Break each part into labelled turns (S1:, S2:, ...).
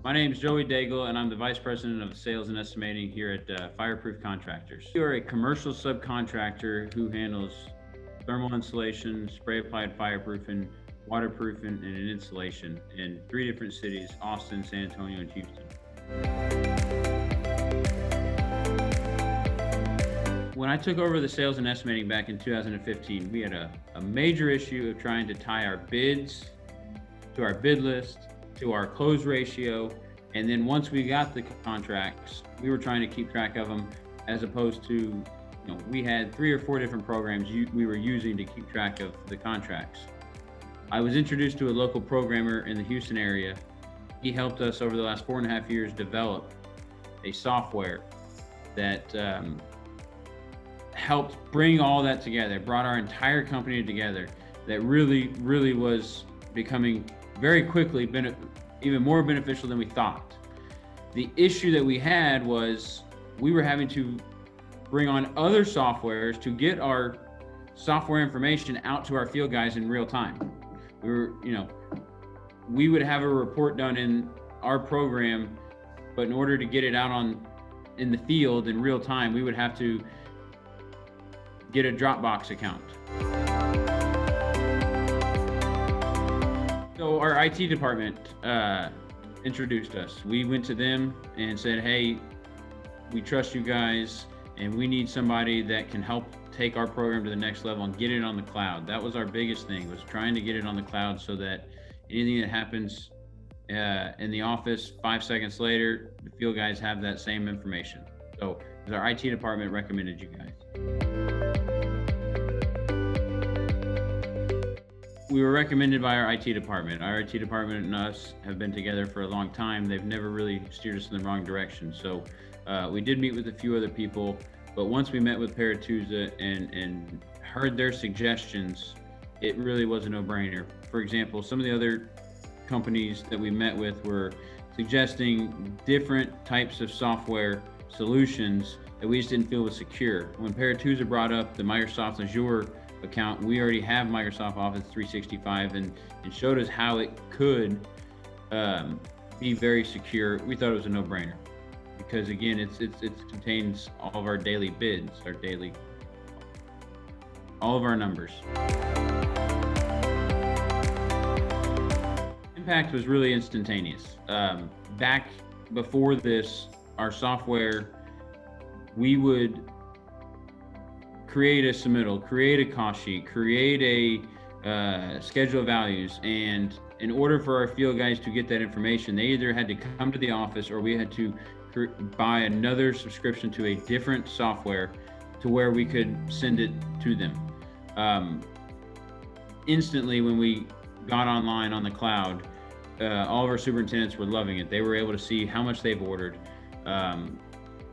S1: My name is Joey Daigle, and I'm the Vice President of Sales and Estimating here at Fireproof Contractors. We are a commercial subcontractor who handles thermal insulation, spray applied fireproofing, waterproofing, and installation in 3 different cities: Austin, San Antonio, and Houston. When I took over the sales and estimating back in 2015, we had a major issue of trying to tie our bids to our bid list, to our close ratio. And then once we got the contracts, we were trying to keep track of them, as opposed to, we had 3 or 4 different programs we were using to keep track of the contracts. I was introduced to a local programmer in the Houston area. He helped us over the last 4.5 years develop a software that helped bring all that together, brought our entire company together, that really was becoming very quickly even more beneficial than we thought. The issue that we had was we were having to bring on other softwares to get our software information out to our field guys in real time. We would have a report done in our program, but in order to get it out in the field in real time, we would have to get a Dropbox account. So our IT department introduced us. We went to them and said, hey, we trust you guys, and we need somebody that can help take our program to the next level and get it on the cloud. That was our biggest thing, was trying to get it on the cloud so that anything that happens in the office 5 seconds later, the field guys have that same information. So our IT department recommended you guys. We were recommended by our IT department. Our IT department and us have been together for a long time. They've never really steered us in the wrong direction. So we did meet with a few other people, but once we met with Perituza and heard their suggestions, it really was a no-brainer. For example, some of the other companies that we met with were suggesting different types of software solutions that we just didn't feel was secure. When Perituza brought up the Microsoft Azure account, we already have Microsoft Office 365 and showed us how it could be very secure. We thought it was a no-brainer because, again, it contains all of our daily bids, all of our numbers. Impact was really instantaneous. Back before this, our software, we would create a submittal, create a cost sheet, create a schedule of values. And in order for our field guys to get that information, they either had to come to the office or we had to buy another subscription to a different software to where we could send it to them. Instantly, when we got online on the cloud, all of our superintendents were loving it. They were able to see how much they've ordered,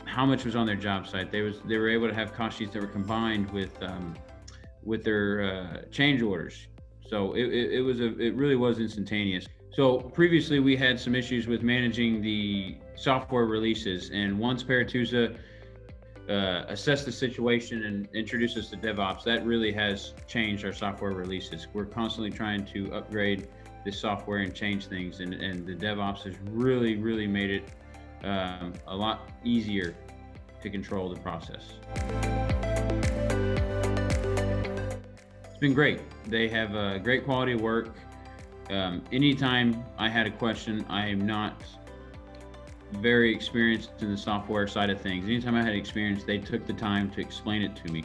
S1: how much was on their job site. They were able to have cost sheets that were combined with their change orders. So it really was instantaneous. So previously we had some issues with managing the software releases, and once Perituza assessed the situation and introduced us to DevOps, that really has changed our software releases. We're constantly trying to upgrade this software and change things, and the DevOps has really made it a lot easier to control the process. It's been great. They have great quality of work. Anytime I had a question, I am not very experienced in the software side of things. Anytime I had experience, they took the time to explain it to me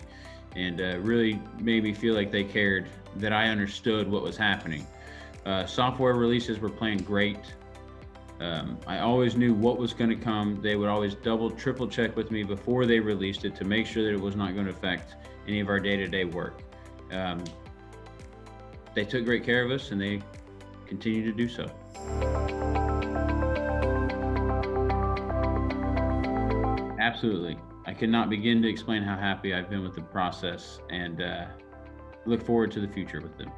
S1: and really made me feel like they cared, that I understood what was happening. Software releases were playing great. I always knew what was going to come. They would always double, triple check with me before they released it to make sure that it was not going to affect any of our day-to-day work. They took great care of us, and they continue to do so. Absolutely. I cannot begin to explain how happy I've been with the process, and look forward to the future with them.